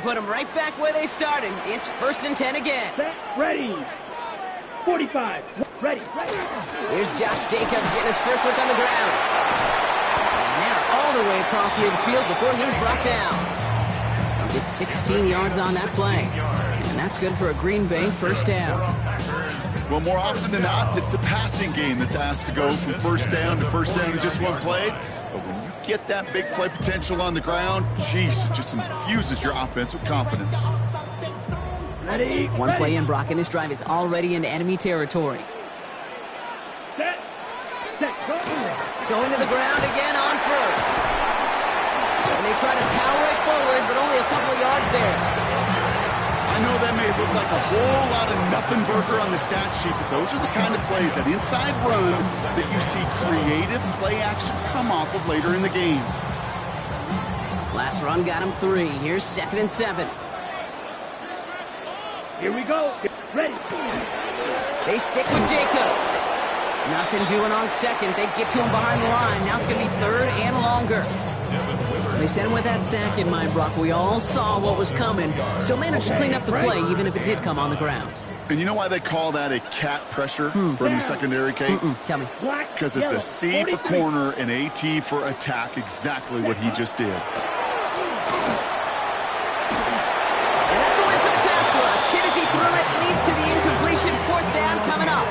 put them right back where they started. It's 1st and 10 again. Set, ready. 45. Ready. Here's Josh Jacobs getting his first look on the ground. And now all the way across midfield before he's brought down. He'll get 16 yards on that play. And that's good for a Green Bay 1st down. Well, more often than not, it's the passing game that's asked to go from 1st down to 1st down in just one play. But when you get that big play potential on the ground, geez, it just infuses your offense with confidence. Ready. One play in, Brock, and this drive is already into enemy territory. Set, go. Going to the ground again on 1st. And they try to power it forward, but only a couple of yards there. I know that may look like a whole lot of nothing burger on the stat sheet, but those are the kind of plays, that inside run, that you see creative play action come off of later in the game. Last run got him 3. Here's 2nd and 7. Here we go. Ready. They stick with Jacobs. Nothing doing on 2nd. They get to him behind the line. Now it's going to be 3rd and longer. They sent him with that sack in mind, Brock. We all saw what was coming. Still managed to clean up the play, even if it did come on the ground. And you know why they call that a cat pressure from the secondary, Kate? Tell me. Because it's a C for corner and a T for attack, exactly what he just did. And that's a win for the pass rush. Hit as he threw it, leads to the incompletion. 4th down coming up.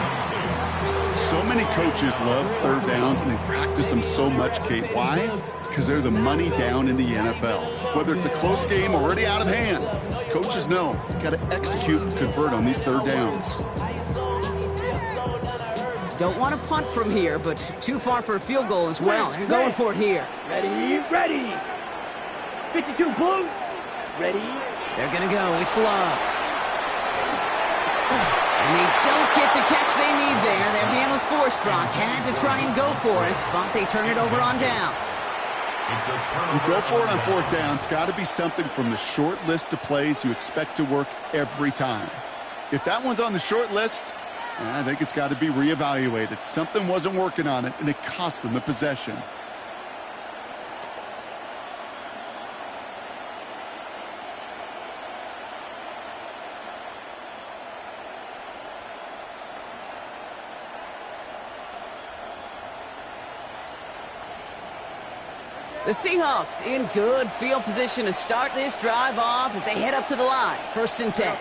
So many coaches love 3rd downs, and they practice them so much, Kate. Why? Because they're the money down in the NFL. Whether it's a close game already out of hand, coaches know you got to execute and convert on these 3rd downs. Don't want to punt from here, but too far for a field goal as well. They're going for it here. Ready. 52 Blues. Ready. They're going to go. It's Love. And they don't get the catch they need there. Their man was forced, Brock. Had to try and go for it, but they turn it over on downs. You go for it on 4th down. It's got to be something from the short list of plays you expect to work every time. If that one's on the short list, I think it's got to be reevaluated. Something wasn't working on it, and it cost them the possession. The Seahawks in good field position to start this drive off as they head up to the line. 1st and 10.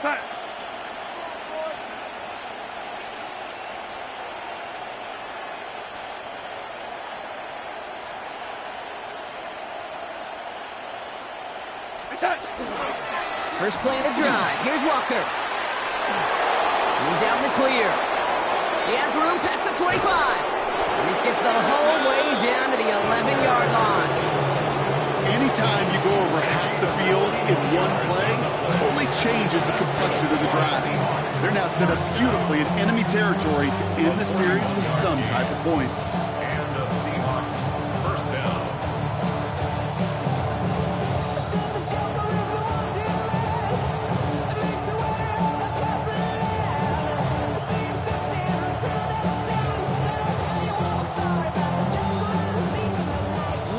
First play of the drive. Here's Walker. He's out in the clear. He has room past the 25. And this gets the whole way down to the 11-yard line. Anytime you go over half the field in one play, totally changes the complexion of the drive. They're now set up beautifully in enemy territory to end the series with some type of points. And the Seahawks, 1st down.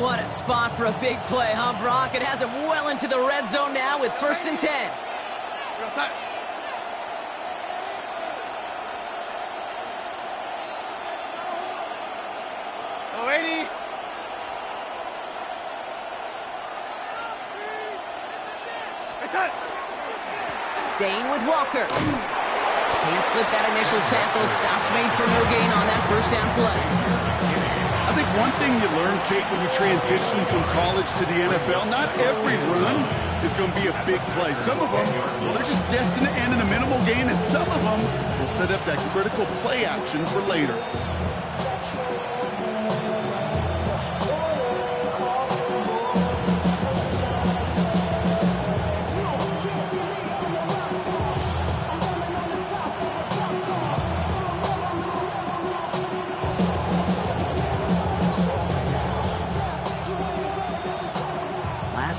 What a spot for a big play, huh, Brock? It has him well into the red zone now with 1st and 10. Staying with Walker. Can't slip that initial tackle. Stops made for no gain on that 1st down play. I think one thing you learn, Kate, when you transition from college to the NFL, not every run is going to be a big play. Some of them, they're just destined to end in a minimal gain, and some of them will set up that critical play action for later.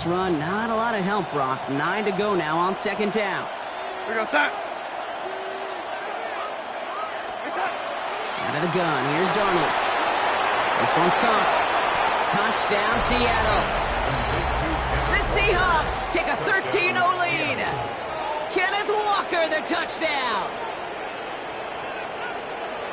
Run, not a lot of help, Brock. 9 to go now on 2nd down. We go set. Out of the gun, here's Darnold. This one's caught. Touchdown, Seattle. The Seahawks take a 13-0 lead blocker, the touchdown.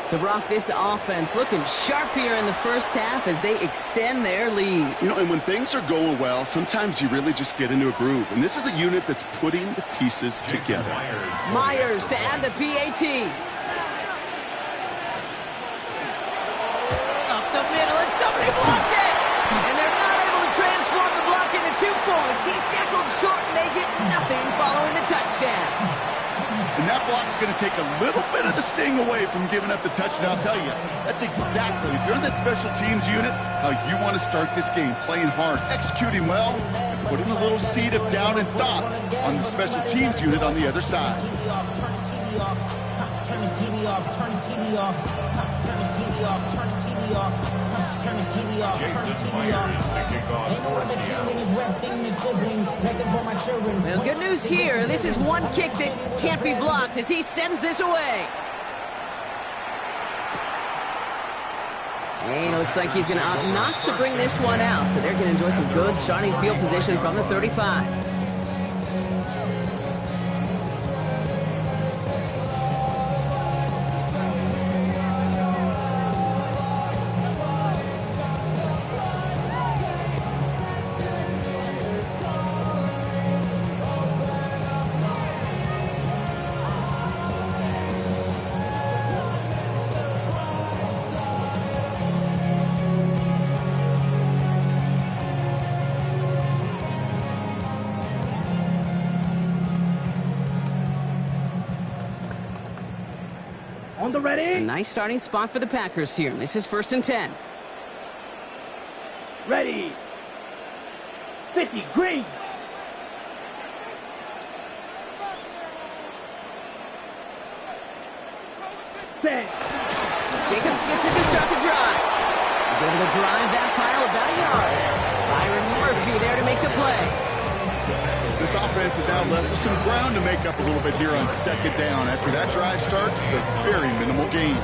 So, Brock, this offense looking sharp here in the first half as they extend their lead. You know, and when things are going well, sometimes you really just get into a groove. And this is a unit that's putting the pieces together. Myers to add the PAT. Up the middle, and somebody blocked it! And they're not able to transform the block into 2 points. He's tackled short, and they get nothing following the touchdown. And that block's going to take a little bit of the sting away from giving up the touchdown. I'll tell you, that's exactly, if you're in that special teams unit, how you want to start this game. Playing hard, executing well, and putting a little seed of doubt and thought on the special teams unit on the other side. Turn his TV off, turn his TV off, turn his TV off, turn his TV off, turn his TV off, turn his TV off. Ain't no other team in his rep thing than siblings. Nothing for my children. Well, good news here. This is one kick that can't be blocked as he sends this away. And it looks like he's going to opt not to bring this one out. So they're going to enjoy some good starting field position from the 35. On the ready. A nice starting spot for the Packers here. This is 1st and 10. Ready. 50, green. Set. Jacobs gets it to start the drive. He's able to drive that pile about a yard. Byron Murphy there to make the play. This offense is now left with some ground to make up a little bit here on 2nd down. After that drive starts with a very minimal gain.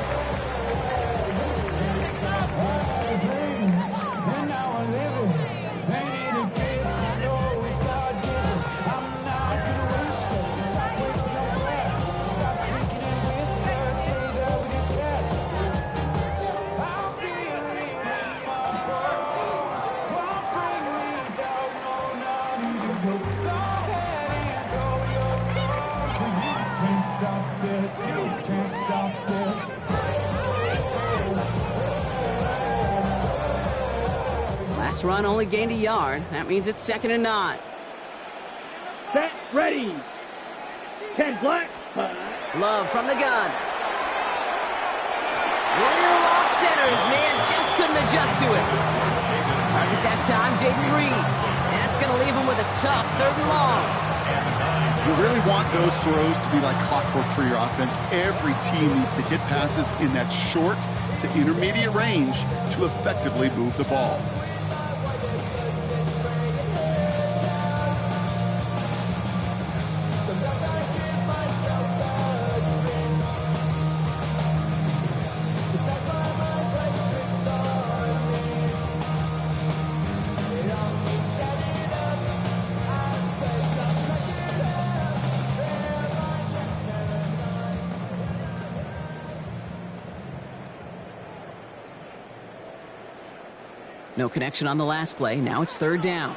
Last run only gained a yard. That means it's 2nd and 9. Set. Ready. 10 black. Love from the gun. Little off centers, man, just couldn't adjust to it. Target that time, Jaden Reed. That's going to leave him with a tough 3rd and long. You really want those throws to be like clockwork for your offense. Every team needs to hit passes in that short to intermediate range to effectively move the ball. No connection on the last play. Now it's 3rd down.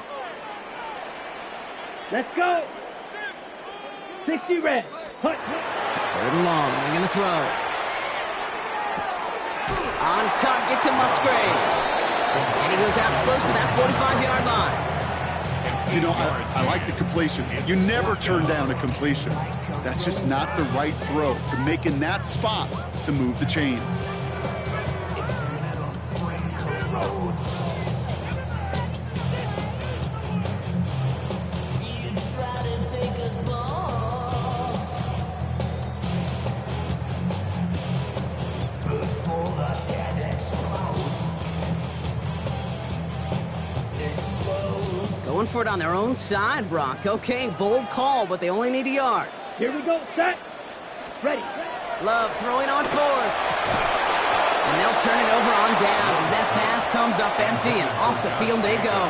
Let's go. 60 red. Hut. 3rd and long. They're going to throw. On target to Musgrave. And he goes out close to that 45-yard line. You know, I like the completion. You never turn down a completion. That's just not the right throw to make in that spot to move the chains. Going for it on their own side, Brock. Okay, bold call, but they only need a yard. Here we go. Set. Ready. Love throwing on 4th. And they'll turn it over on downs as that pass comes up empty, and off the field they go.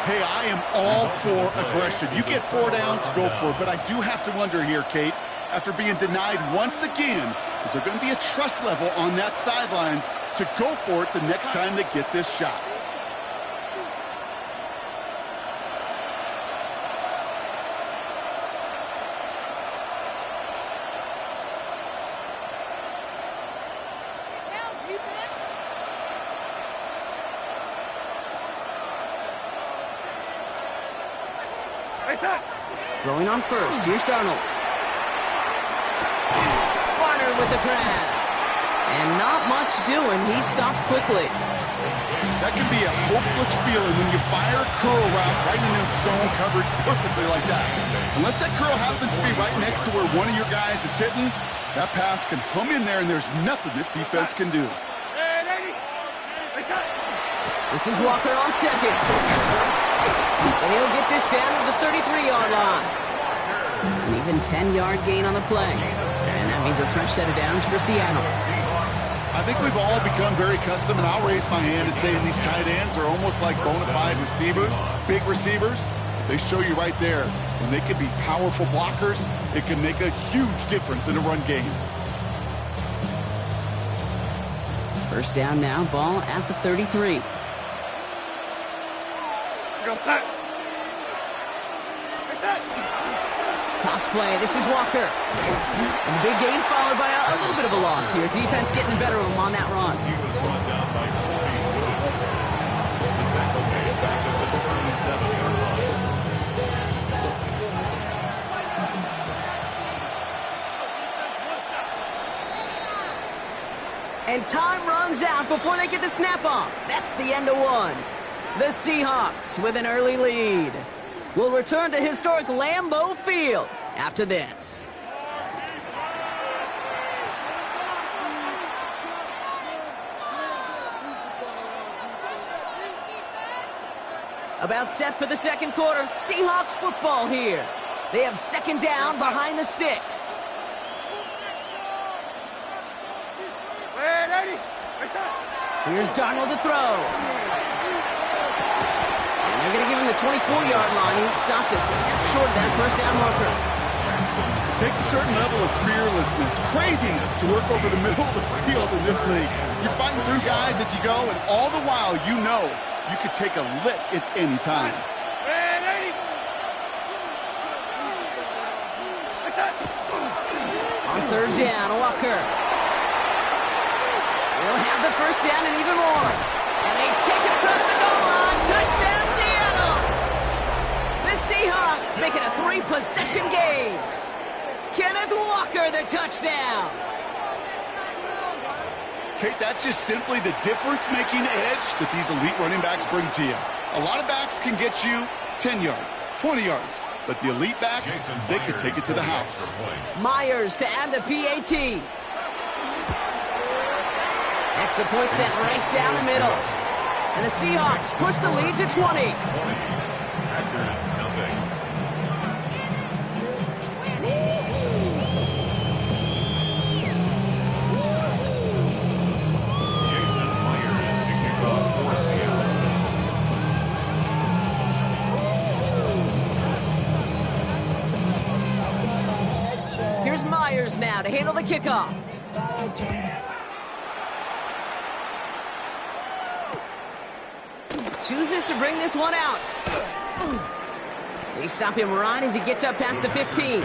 Hey, I am all for aggression. You get 4 downs, go for it. But I do have to wonder here, Kate, after being denied once again, is there going to be a trust level on that sidelines to go for it the next time they get this shot? Throwing on first. Here's Darnold. Barner with the grab. And not much doing. He stopped quickly. That can be a hopeless feeling when you fire a curl route right into zone coverage perfectly like that. Unless that curl happens to be right next to where one of your guys is sitting, that pass can hum in there, and there's nothing this defense can do. This is Walker on second. And he'll get this down to the 33-yard line. An even 10-yard gain on the play. And that means a fresh set of downs for Seattle. I think we've all become very accustomed, and I'll raise my hand and say these tight ends are almost like bona fide receivers, big receivers. They show you right there, when they can be powerful blockers, it can make a huge difference in a run game. First down now, ball at the 33. Go set. Toss play. This is Walker. And the big gain followed by a little bit of a loss here. Defense getting the better of him on that run. He was brought down by 40 Wood. The tackle made back at the 37-yard line. And time runs out before they get the snap off. That's the end of one. The Seahawks with an early lead. Will return to historic Lambeau Field after this. About set for the second quarter. Seahawks football here. They have second down behind the sticks. Here's Darnold to throw. They're going to give him the 24-yard line. He's stopped a step short of that first down marker. It takes a certain level of fearlessness, craziness to work over the middle of the field in this league. You're fighting through guys as you go, and all the while you know you could take a lick at any time. On third down, Walker. They'll have the first down and even more. And they take it across the goal line. Touchdown, Seattle! The Seahawks make it a 3-possession game. Kenneth Walker, the touchdown. Kate, that's just simply the difference-making edge that these elite running backs bring to you. A lot of backs can get you 10 yards, 20 yards, but the elite backs, they could take it to the house. Myers to add the PAT. Extra point set right down the middle. And the Seahawks push the lead to 20. Packers nothing. Jason Myers to kick off for Seattle. Here's Myers now to handle the kickoff. Chooses to bring this one out. They stop him right as he gets up past the 15.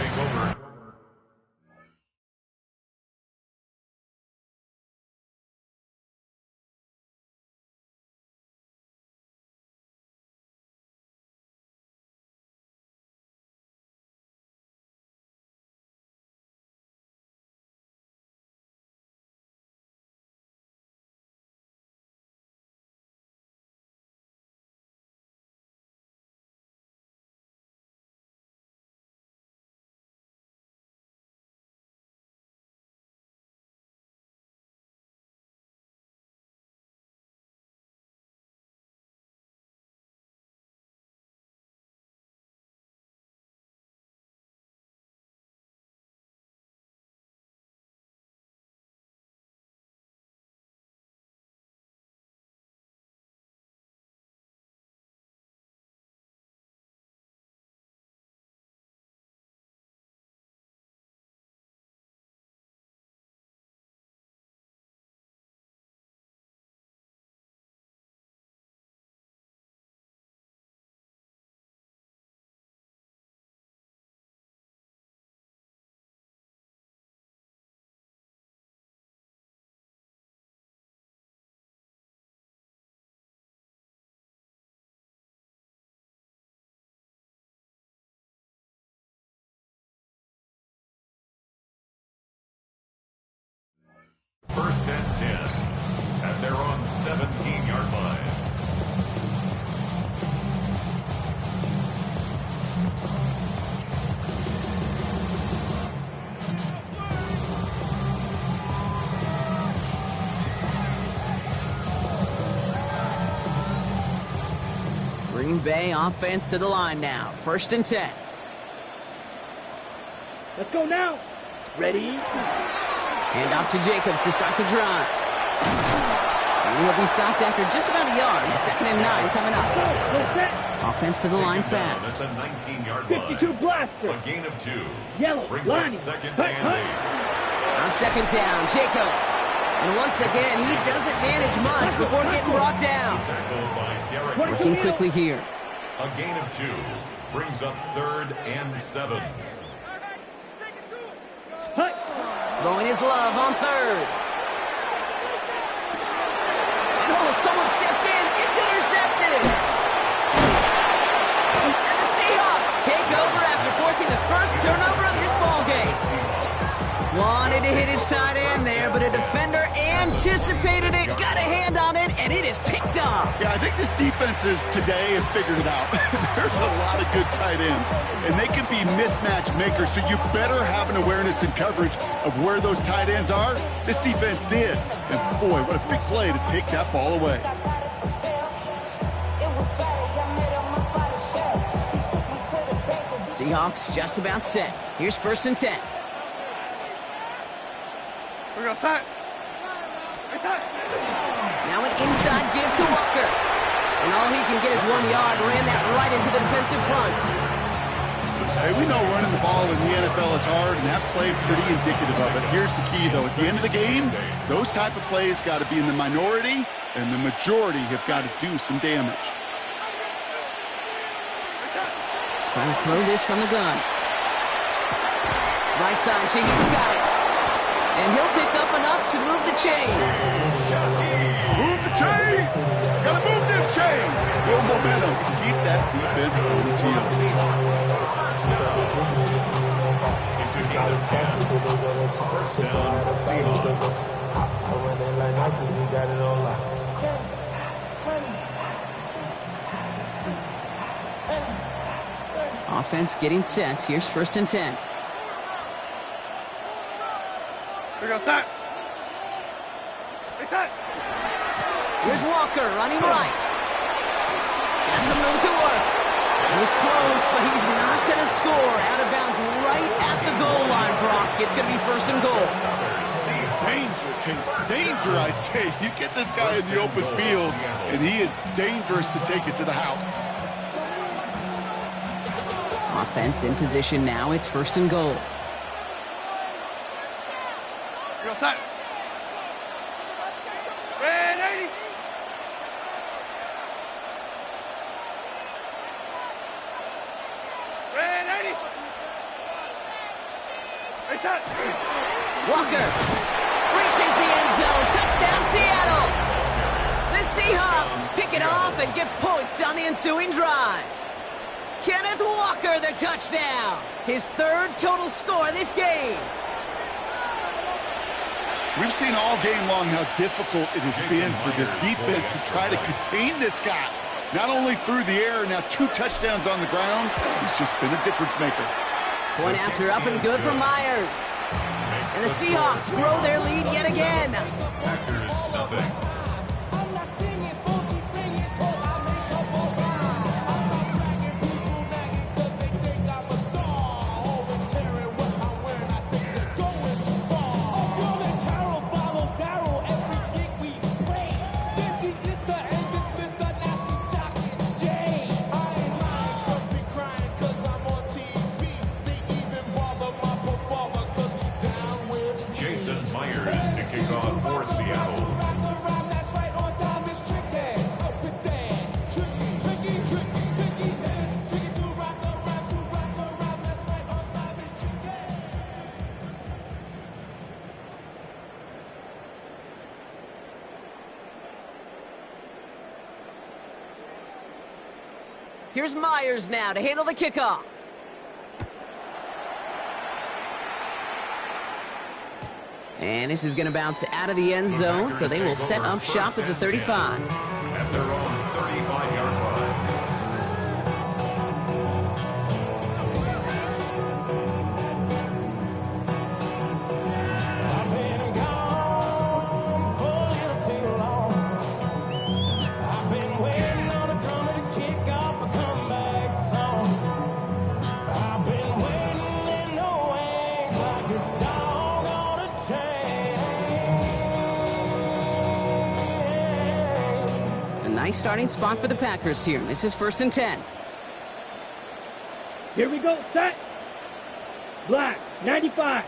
Green Bay offense to the line now. 1st and 10. Let's go now. Ready? Hand off to Jacobs to start the drive. And he'll be stopped after just about a yard. 2nd and 9 coming up. Go set. Offense to the line fast. That's a 19-yard line. 52 blaster. A gain of 2. Yellow, Brings line. up 2nd Hut, and hut. 8. On 2nd down, Jacobs. And once again, he doesn't manage much before getting brought down. Tackled by Garrett. Working quickly here. A gain of 2. Brings up 3rd and 7. Hut. Throwing his love on 3rd. And oh, someone stepped in. It's intercepted. And the Seahawks take over after forcing the first turnover of this ballgame. Wanted to hit his tight end there, but a defender anticipated it, got a hand on it, and it is picked up. Yeah, I think this defenses today have figured it out. There's a lot of good tight ends, and they can be mismatch makers, so you better have an awareness and coverage of where those tight ends are. This defense did. And boy, what a big play to take that ball away. Seahawks just about set. Here's 1st and 10. We're going to set. Now an inside give to Walker. And all he can get is 1 yard. Ran that right into the defensive front. Hey, we know running the ball in the NFL is hard, and that play pretty indicative of it. Here's the key, though. At the end of the game, those type of plays got to be in the minority, and the majority have got to do some damage. Trying to throw this from the gun. Right side, Shaheed's got it. And he'll pick up enough to move the chains. Move the chains! Gotta move them chains! Build momentum. Keep that defense on its heels. It's a gain of 10. 1st down, Seahawks. Offense getting set. Here's 1st and 10. We're going to set. Reset. Here's Walker running right. Got some room to work. And it's close, but he's not going to score. Out of bounds right at the goal line, Brock. It's going to be 1st and goal. Danger, I say. You get this guy in the open field, and he is dangerous to take it to the house. Offense in position now. It's 1st and goal. You're set. Ready. Ready. Reset. Walker reaches the end zone. Touchdown, Seattle. The Seahawks pick it off and get points on the ensuing drive. Kenneth Walker, the touchdown. His 3rd total score this game. We've seen all game long how difficult it has been for this defense to try to contain this guy. Not only through the air, now 2 touchdowns on the ground. He's just been a difference maker. Point after up and good for Myers. And the Seahawks grow their lead yet again. Packers, nothing. Here's Myers now to handle the kickoff. And this is going to bounce out of the end zone, so they will set up shop at the 35. At their own 35-yard line. I've been gone for a little too long. I've been waiting on a drummer to kick off a starting spot for the Packers here. This is 1st and 10. Here we go. Set. Black. 95.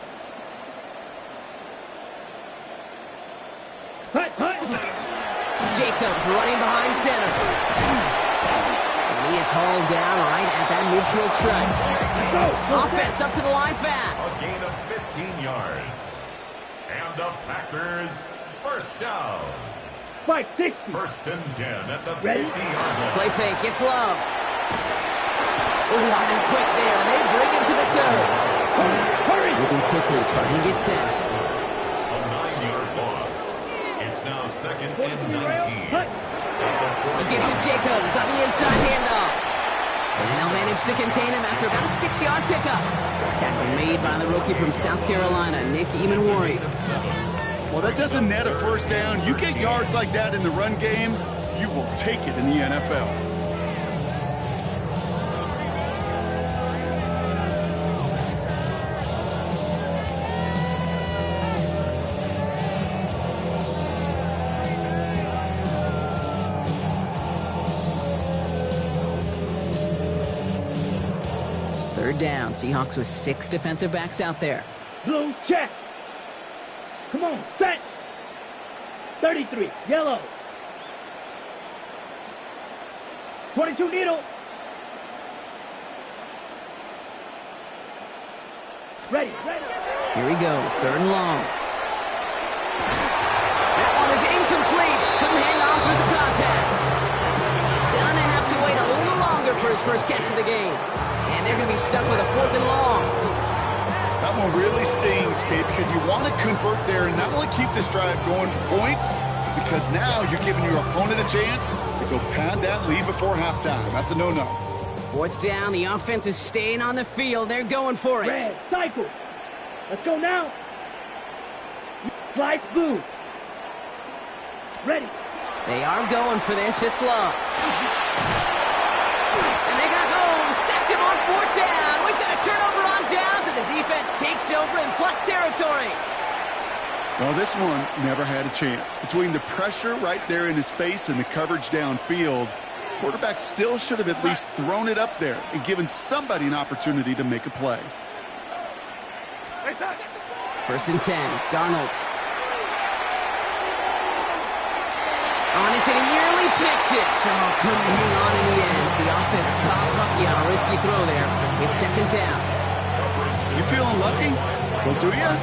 Hut, hut. Jacobs running behind center. And he is hauled down right at that midfield stripe. Go. Offense up to the line fast. A gain of 15 yards. And the Packers first down. 560. 1st and 10 at the Ready? 50-yard line. Play fake. It's Love. Oh, hot and quick there. And they bring him to the turf. Hurry. Moving quickly, trying to get set. A 9-yard loss. It's now 2nd and 19. Hut. He gives it Jacobs on the inside handoff. And they'll manage to contain him after about a 6-yard pickup. Tackle made by the rookie from South Carolina, Nick Eamon-Warrior. Well, that doesn't net a first down. You get yards like that in the run game, you will take it in the NFL. Third down. Seahawks with 6 defensive backs out there. Blue check. Come on. Set. 33. Yellow. 22 needle. Ready. Ready. Here he goes. 3rd and long. That one is incomplete. Couldn't hang on through the contact. Gonna have to wait a little longer for his first catch of the game. And they're going to be stuck with a 4th and long. That one really stings, Kate, because you want to convert there and not only keep this drive going for points, because now you're giving your opponent a chance to go pad that lead before halftime. That's a no-no. 4th down. The offense is staying on the field. They're going for it. Red. Cycle. Let's go now. Slice blue. Ready. They are going for this. It's Love. And they got home. Sacked him on 4th down. We've got a turnover on downs, and the defense takes over in plus territory. Well, this one never had a chance. Between the pressure right there in his face and the coverage downfield, quarterback still should have at least thrown it up there and given somebody an opportunity to make a play. 1st and 10. Darnold. On it, and he nearly picked it. So couldn't hang on in the end. The offense got lucky on a risky throw there. It's 2nd down. You feeling lucky? Well, do you?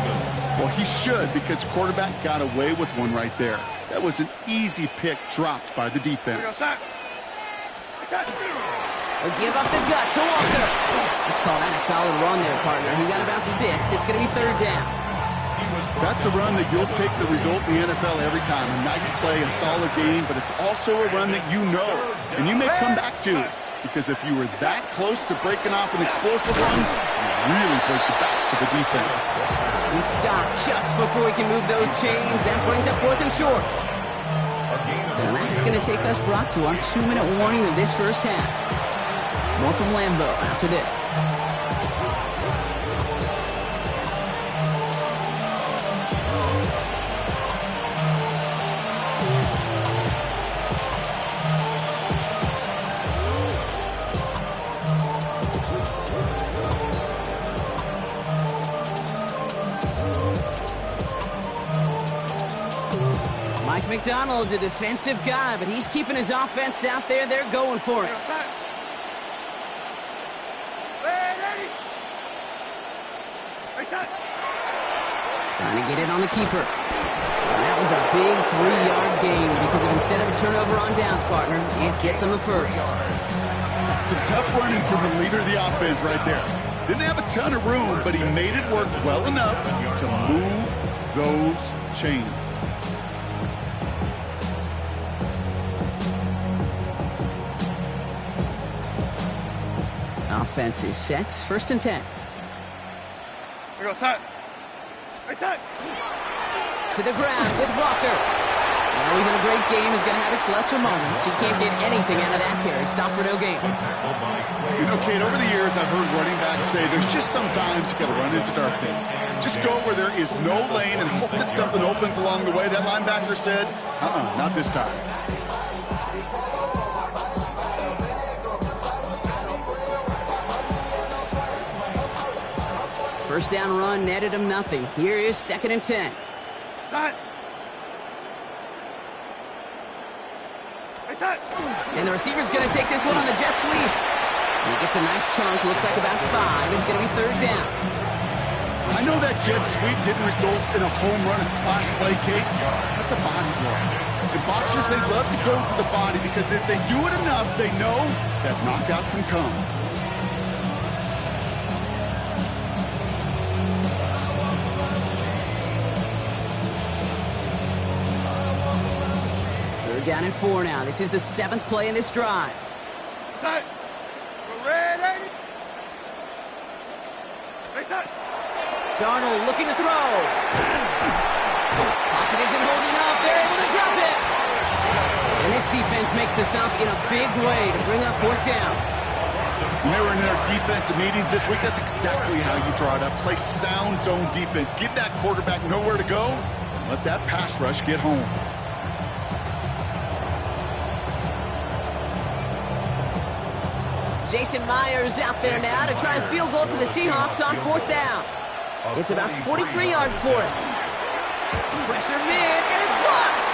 Well, he should, because the quarterback got away with one right there. That was an easy pick dropped by the defense. They'll give up the gut to Walker. Let's call that a solid run there, partner. He got about 6. It's going to be 3rd down. That's a run that you'll take the result in the NFL every time. A nice play, a solid game, but it's also a run that you know and you may come back to. Because if you were that close to breaking off an explosive run, you really break the backs of the defense. He stopped just before he can move those chains. That brings up 4th and short. So that's going to take us, Brock, to our 2-minute warning of this first half. More from Lambeau after this. Mike McDonald, a defensive guy, but he's keeping his offense out there. They're going for it. Trying to get it on the keeper. And that was a big 3-yard gain because of instead of a turnover on downs, partner, it gets him the first. Some tough running from the leader of the offense right there. Didn't have a ton of room, but he made it work well enough to move those chains. Offense is set. 1st and 10. We go set. Hey, set. To the ground with Walker. Well, even a great game is going to have its lesser moments. He can't get anything out of that carry. Stop for no gain. You know, Kate, over the years, I've heard running backs say there's just sometimes you got to run into darkness. Just go where there is no lane and hope that something opens along the way. That linebacker said, not this time. First down run netted him nothing. Here is 2nd and 10. Set. Set. And the receiver's going to take this one on the jet sweep. And he gets a nice chunk, looks like about 5. It's going to be 3rd down. I know that jet sweep didn't result in a home run, a splash play, Kate. That's a body blow. And boxers, they love to go to the body because if they do it enough, they know that knockout can come. Down at 4 now. This is the 7th play in this drive. Set. We're ready. Set. Darnold looking to throw. Pocket isn't holding up. They're able to drop it. And this defense makes the stop in a big way to bring up 4th down. When they were in their defensive meetings this week, that's exactly how you draw it up. Play sound zone defense. Give that quarterback nowhere to go. Let that pass rush get home. Jason Myers out there now to try and field goal for the Seahawks on 4th down. It's about 43 yards for it. Pressure mid, and it's blocked.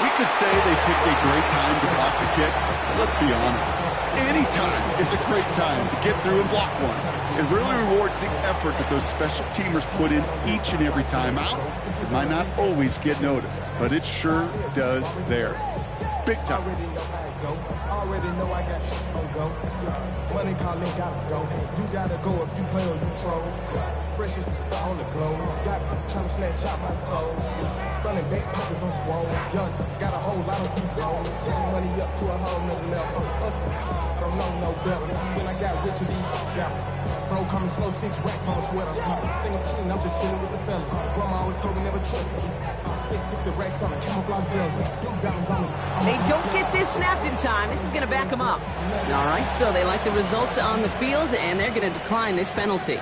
We could say they picked a great time to block the kick, but let's be honest. Any time is a great time to get through and block one. It really rewards the effort that those special teamers put in each and every time out. It might not always get noticed, but it sure does there. Big time. Already know I got shit on go. Money calling, gotta go. You gotta go if you play or you troll. Freshest on the globe. Got trying to snatch out my soul. Running back pockets on swole. Young, got a whole lot of seats on. Getting money up to a whole nother level. Don't know no better. When I got rich and yeah. Bro, coming slow, 6 racks on a sweater. Think I'm cheating, I'm just chilling with the fellas. Grandma always told me never trust these. Spent 60 racks on a camouflage bells. They don't get this snapped in time. This is going to back them up. All right, so they like the results on the field, and they're going to decline this penalty.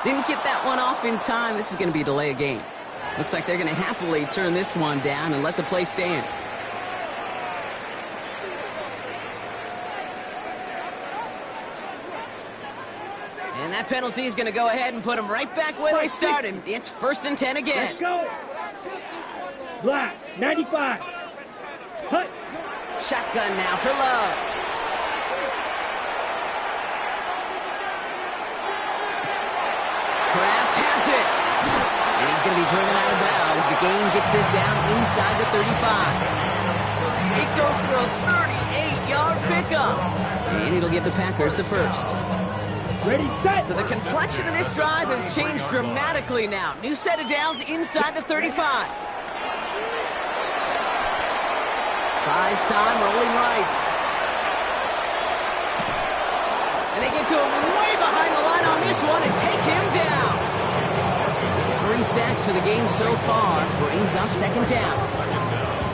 Didn't get that one off in time. This is going to be a delay of game. Looks like they're going to happily turn this one down and let the play stand. And that penalty is going to go ahead and put them right back where they started. It's 1st and 10 again. Let's go. Black, 95. Hut. Shotgun now for Love. Kraft has it. And he's going to be driven out of bounds. The game gets this down inside the 35. It goes for a 38-yard pickup. And it'll give the Packers the first. Ready, set. So the complexion of this drive has changed dramatically now. New set of downs inside the 35. Buys time, rolling right. And they get to him way behind the line on this one and take him down. 3 sacks for the game so far. Brings up 2nd down.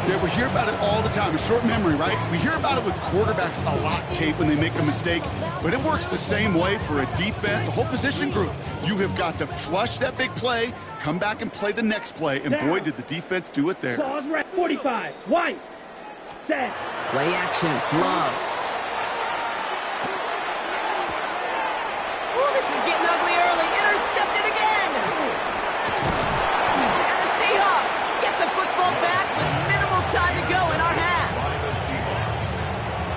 Yeah, we hear about it all the time. A short memory, right? We hear about it with quarterbacks a lot, Kate, when they make a mistake. But it works the same way for a defense, a whole position group. You have got to flush that big play, come back and play the next play. And boy, did the defense do it there. Pause, 45. White. Set. Play action. Love. Oh, this is getting ugly early. Intercepted again. And the Seahawks get the football back with minimal time to go in our half. By the Seahawks.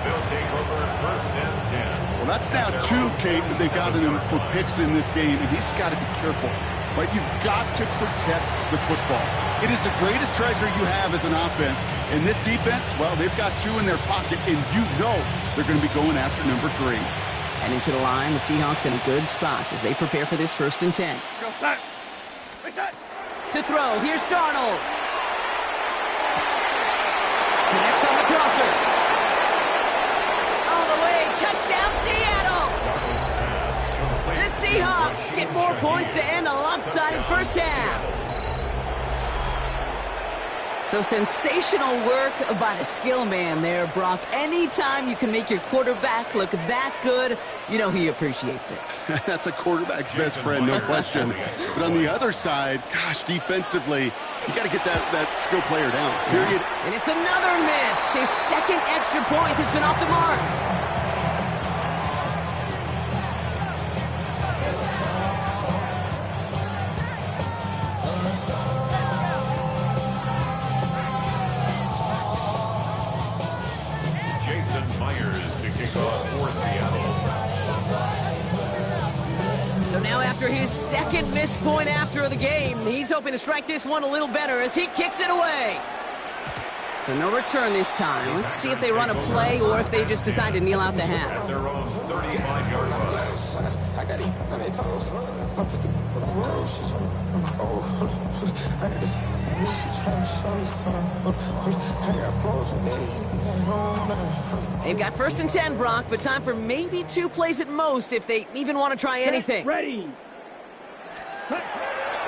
They'll take over 1st and 10. Well, that's now 2, Kate, that they've gotten him for picks in this game. And he's got to be careful. But you've got to protect the football. It is the greatest treasure you have as an offense. And this defense, well, they've got 2 in their pocket, and you know they're going to be going after number 3. Heading to the line, the Seahawks in a good spot as they prepare for this 1st and 10. Go set. Set. To throw, here's Darnold. And Seahawks get more points to end a lopsided first half. So sensational work by the skill man there, Brock. Anytime you can make your quarterback look that good, you know he appreciates it. That's a quarterback's best friend, no question. But on the other side, gosh, defensively, you got to get that skill player down, period. And it's another miss. His second extra point has been off the mark. So now after his second missed point after the game, he's hoping to strike this one a little better as he kicks it away. So no return this time. Let's see if they run a play or if they just decide to kneel out the half. Their own 35-yard line. I got to eat on their toes. I put the road shit on. Oh, I got this. She trying to show me something. I got frozen days. They've got 1st and 10, Brock, but time for maybe 2 plays at most if they even want to try anything. Ready.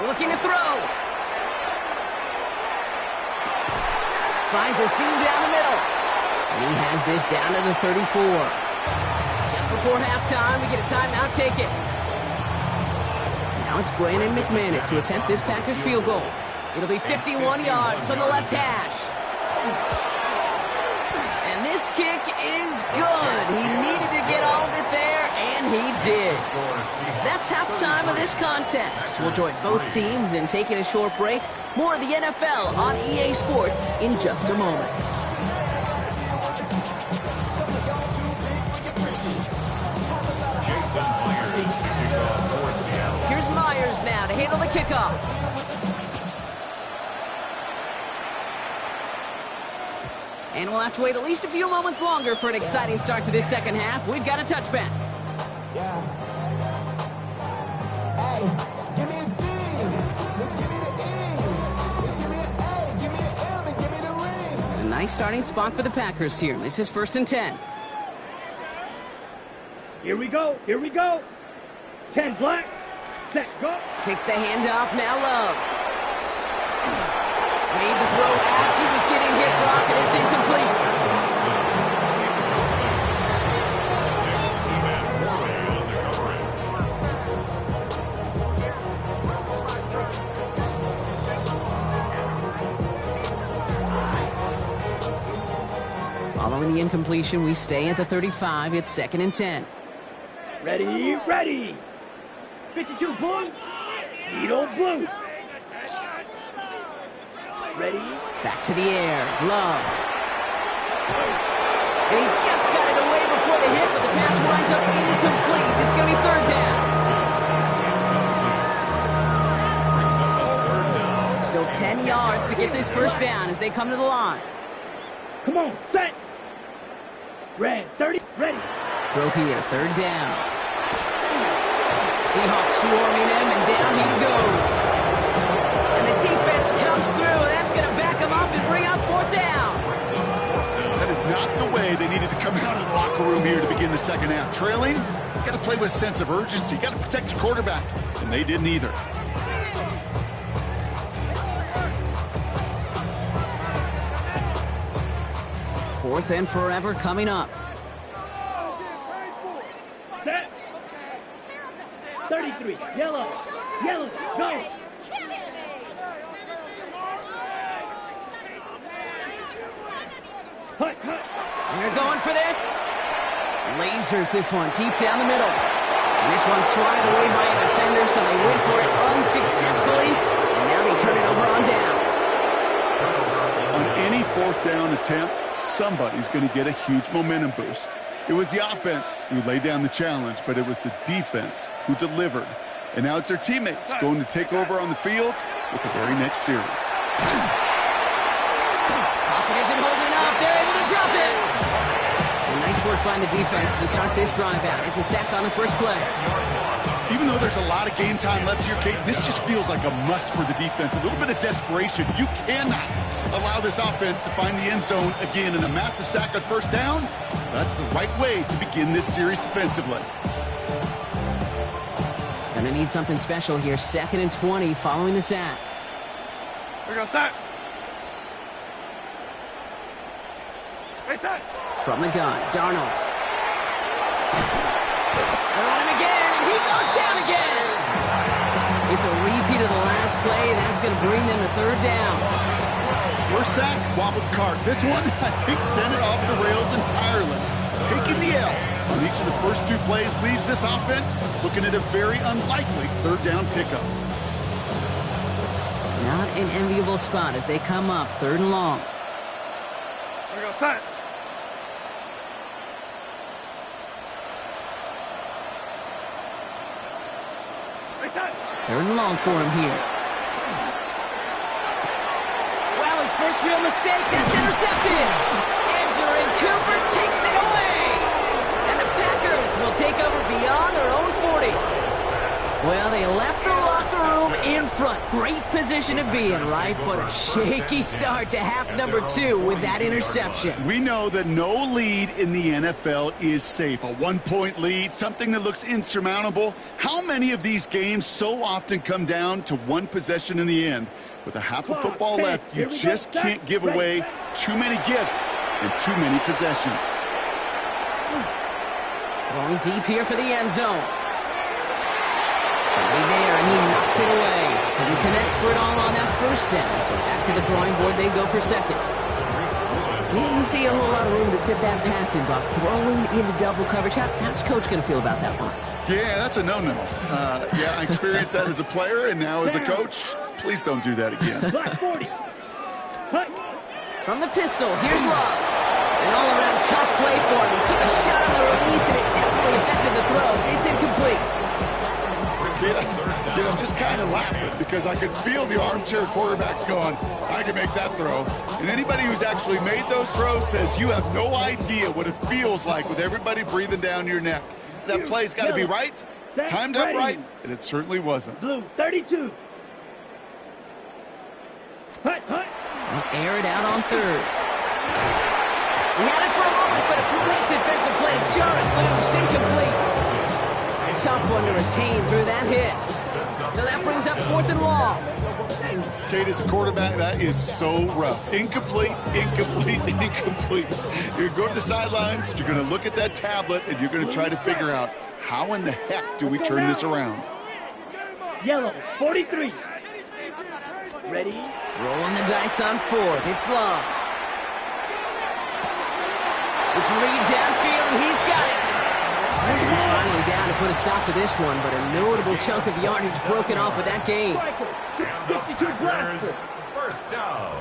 Looking to throw. Finds a seam down the middle. And he has this down to the 34. Just before halftime, we get a timeout taken. Now it's Brandon McManus to attempt this Packers field goal. It'll be 51 yards from the left hash. And this kick is good. He needed to get all of it there, and he did. That's halftime of this contest. We'll join both teams in taking a short break. More of the NFL on EA Sports in just a moment. Here's Myers now to handle the kickoff. And we'll have to wait at least a few moments longer for an exciting start to this second half. We've got a touchback. Yeah. Hey, give me a D. Give me the E. Give me an A. Give me an M. And give me the ring. A nice starting spot for the Packers here. This is 1st and 10. Here we go. Here we go. 10 black. Set, go. Kicks the handoff, now Love. Made the throw as he was getting hit, Brock, and it's incomplete. Following the incompletion, we stay at the 35. It's 2nd and 10. Ready, ready. 52 points. Needle blue. Ready. Back to the air. Love. And he just got it away before the hit, but the pass winds up incomplete. It's going to be 3rd down. Still 10 yards to get this first down as they come to the line. Come on, set. Red, 30, ready. Throw here, 3rd down. Seahawks swarming him, and down he goes. And the defense comes through. That's going to back him up and bring up 4th down. That is not the way they needed to come out of the locker room here to begin the second half. Trailing, you got to play with a sense of urgency. You got to protect your quarterback, and they didn't either. Fourth and forever coming up. Set. 33, yellow, yellow, go. Hut, hut. And they're going for this. Lasers this one deep down the middle. And this one's swatted away by a defender, so they went for it unsuccessfully. And now they turn it over on downs. On any 4th down attempt, somebody's going to get a huge momentum boost. It was the offense who laid down the challenge, but it was the defense who delivered. And now it's their teammates going to take over on the field with the very next series. Pocket isn't holding up. They're able to drop it. And nice work by the defense to start this drive out. It's a sack on the first play. Even though there's a lot of game time left here, Kate, this just feels like a must for the defense. A little bit of desperation. You cannot allow this offense to find the end zone again, in a massive sack on 1st down. That's the right way to begin this series defensively. Gonna need something special here. 2nd and 20 following the sack. We go set. Stay set. From the gun, Darnold. They're on him again, and he goes down again. It's a repeat of the last play. That's going to bring them to 3rd down. First sack, wobbled the cart. This one, I think, sent it off the rails entirely. Taking the L on each of the first 2 plays leaves this offense looking at a very unlikely 3rd down pickup. Not an enviable spot as they come up 3rd and long. We go set. Stay set. 3rd and long for him here. Wow, his first real mistake. That's intercepted. And Cooper takes it away. And the Packers will take over beyond their own 40. Well, they left the locker room in front. Great position to be in, right? But a shaky start to half number 2 with that interception. We know that no lead in the NFL is safe. A 1-point lead, something that looks insurmountable. How many of these games so often come down to 1 possession in the end? With a half of football left, you just can't give away too many gifts and too many possessions. Going deep here for the end zone. Somebody there, and he knocks it away. Couldn't connect for it all on that first down, so back to the drawing board they go for 2nd. Didn't see a whole lot of room to fit that passing block. Throwing into double coverage. How's Coach going to feel about that one? Yeah, that's a no-no. Yeah, I experienced that as a player, and now as a coach, please don't do that again. Black 40. Hut. From the pistol, here's Love. An all-around tough play for him. He took a shot on the release, and it definitely affected the throw. It's incomplete. I'm just kind of laughing because I could feel the armchair quarterbacks going, I can make that throw. And anybody who's actually made those throws says you have no idea what it feels like with everybody breathing down your neck. That play's got to be right, timed up right, and it certainly wasn't. Blue 32. Hut. They'll air it out on 3rd. He had it for a moment, but a great defensive play to jar it loose. Incomplete. Tough one to retain through that hit. So that brings up 4th and long. Kate, as a quarterback, that is so rough. Incomplete. You're going to go to the sidelines, you're going to look at that tablet, and you're going to try to figure out how in the heck do we turn this around. Yellow 43. Ready? Rolling the dice on 4th. It's Love. It's Reed downfield, and he's got it. He's finally down to put a stop to this one, but a notable chunk of yardage broken off with that gain. First down.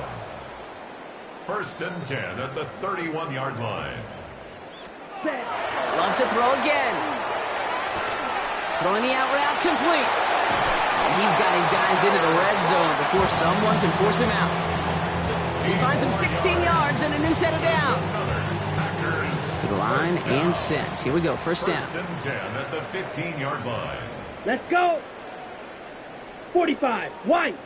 1st and 10 at the 31-yard line. Loves to throw again. Throwing the out route complete. And he's got his guys into the red zone before someone can force him out. He finds him 16 yards and a new set of downs. To the line and set. Here we go, 1st down. 1st and 10 at the 15-yard line. Let's go. 45. White.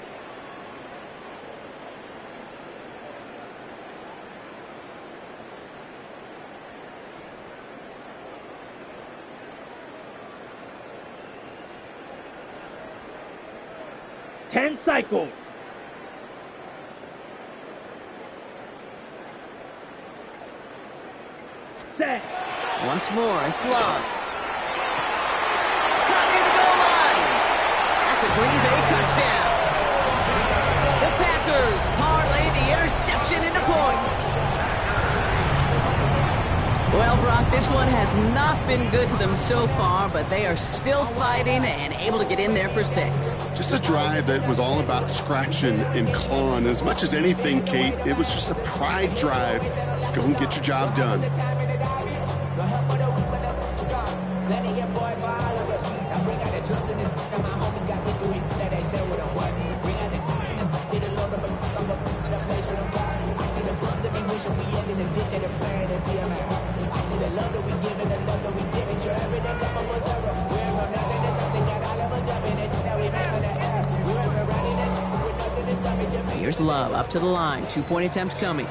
Ten cycles. Set. Once more, it's Love. Caught near the goal line. That's a Green Bay touchdown. The Packers parlay the interception into points. Well, Brock, this one has not been good to them so far, but they are still fighting and able to get in there for 6. Just a drive that was all about scratching and clawing. As much as anything, Kate, it was just a pride drive to go and get your job done. Here's Love up to the line. 2-point attempt coming.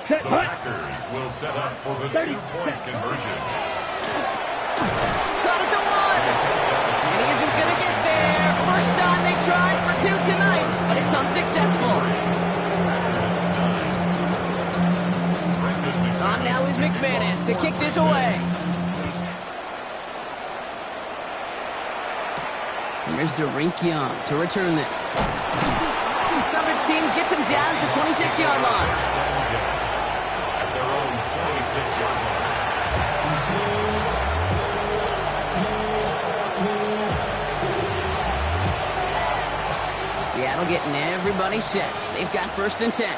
The Packers will set up for the 2-point conversion. Got it to 1. And he isn't going to get there. First time they tried for 2 tonight, but it's unsuccessful. On now is McManus to kick this away. Here's Young to return this. Coverage team gets him down at the 26-yard line. At their own 26-yard line. Seattle getting everybody set. They've got 1st and 10.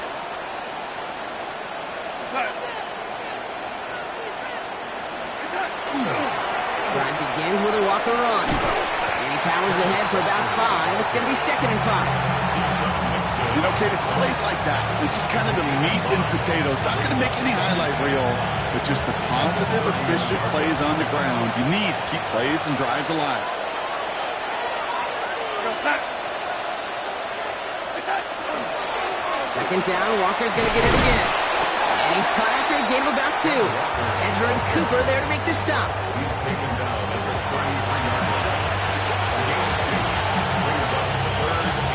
Drive begins with a Walker run. And he powers ahead for about 5. It's going to be 2nd and 5. You know, Kate, it's plays like that. It's just kind of the meat and potatoes. Not going to make any highlight reel, but just the positive, efficient plays on the ground. You need to keep plays and drives alive. Second down, Walker's going to get it again. And he's caught after a gain of about 2. Edger and Cooper there to make the stop. He's taken down at the 33-yard line. Gain of 2 brings up 3rd and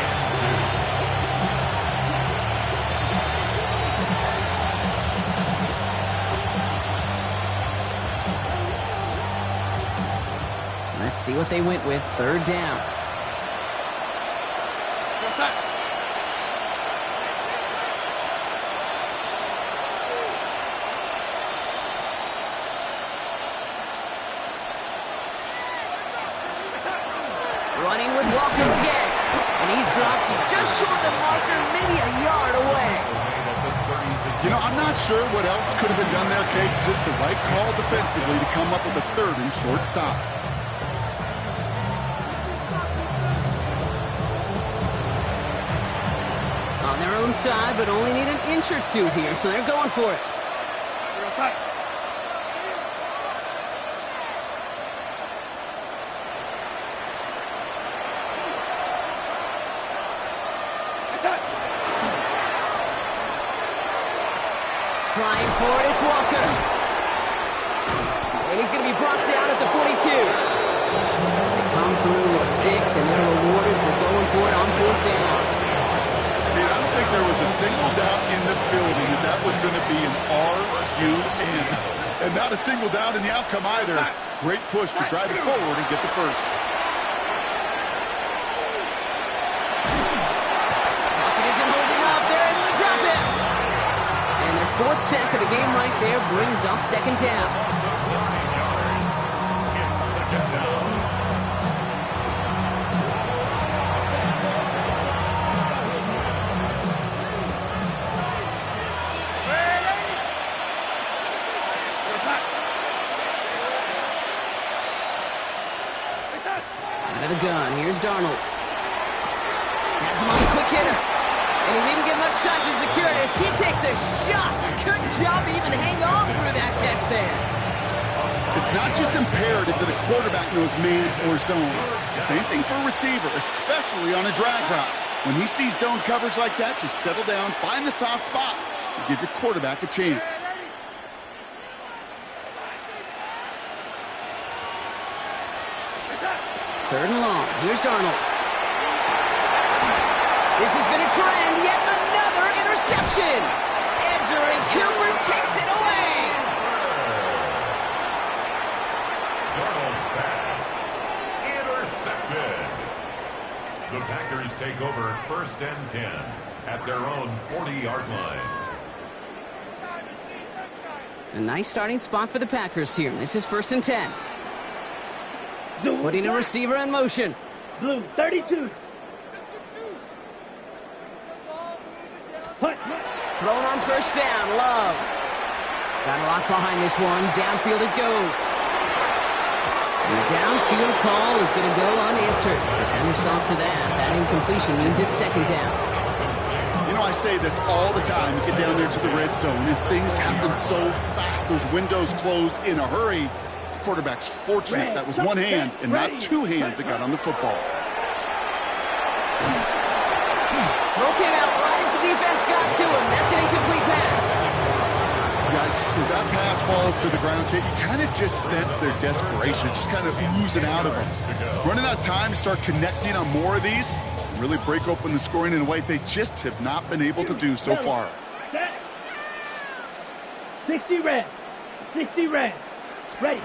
2. Let's see what they went with. 3rd down. Running with Walker again. And he's dropped just short of the marker, maybe a yard away. You know, I'm not sure what else could have been done there, Kate. Just the right call defensively to come up with a 3rd and short stop. On their own side, but only need an inch or 2 here, so they're going for it. Trying for it, it's Walker. And he's going to be brought down at the 42. They come through with 6, and they're rewarded for going for it on 4th down. Dude, I don't think there was a single doubt in the building that was going to be an RUN. And not a single doubt in the outcome either. Great push to drive it forward and get the first. Pocket isn't holding up. They're able to drop it. And their 4th sack of the game right there brings up 2nd down. It's 2nd down. Out of the gun, here's Darnold. Has him on a quick hitter. And he didn't get much time to secure it as he takes a shot. Good job to even hang on through that catch there. It's not just imperative that a quarterback knows man or zone. Same thing for a receiver, especially on a drag route. When he sees zone coverage like that, just settle down, find the soft spot to give your quarterback a chance. Third and long. Here's Darnold. This has been a trend. Yet another interception. Edger and Cooper takes it away. Darnold's pass intercepted. The Packers take over 1st and 10 at their own 40-yard line. A nice starting spot for the Packers here. This is 1st and 10. Putting a receiver in motion. Blue 32. Thrown on 1st down. Love. Got a lot behind this one. Downfield it goes. And the downfield call is going to go unanswered. Defender saw to that. That incompletion means it's 2nd down. You know, I say this all the time. You get down there to the red zone, and things happen so fast. Those windows close in a hurry. The quarterback's fortunate that was one hand and not 2 hands that got on the football. Throw came out right as the defense got to him. That's an incomplete pass. Yikes. As that pass falls to the ground, Kate, you kind of just sense their desperation, just kind of oozing out of them. Running out of time to start connecting on more of these, and really break open the scoring in a way they just have not been able to do so far. 60 red. 60 red. Ready.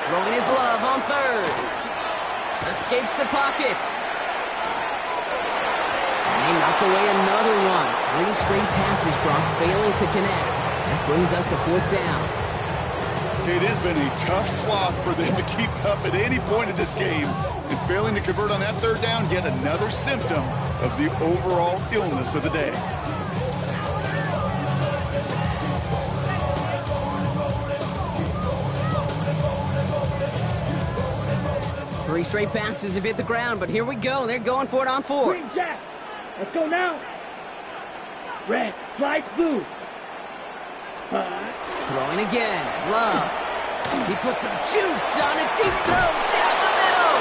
Throwing his love on third. Escapes the pocket. And they knock away another one. 3 straight passes, Brock, failing to connect. That brings us to 4th down. It has been a tough slog for them to keep up at any point in this game. And failing to convert on that 3rd down, yet another symptom of the overall illness of the day. Three straight passes have hit the ground, but here we go. They're going for it on 4th. Green Jack. Let's go now. Red. Slice blue. Throwing again. Love. He puts some juice on a deep throw down the middle.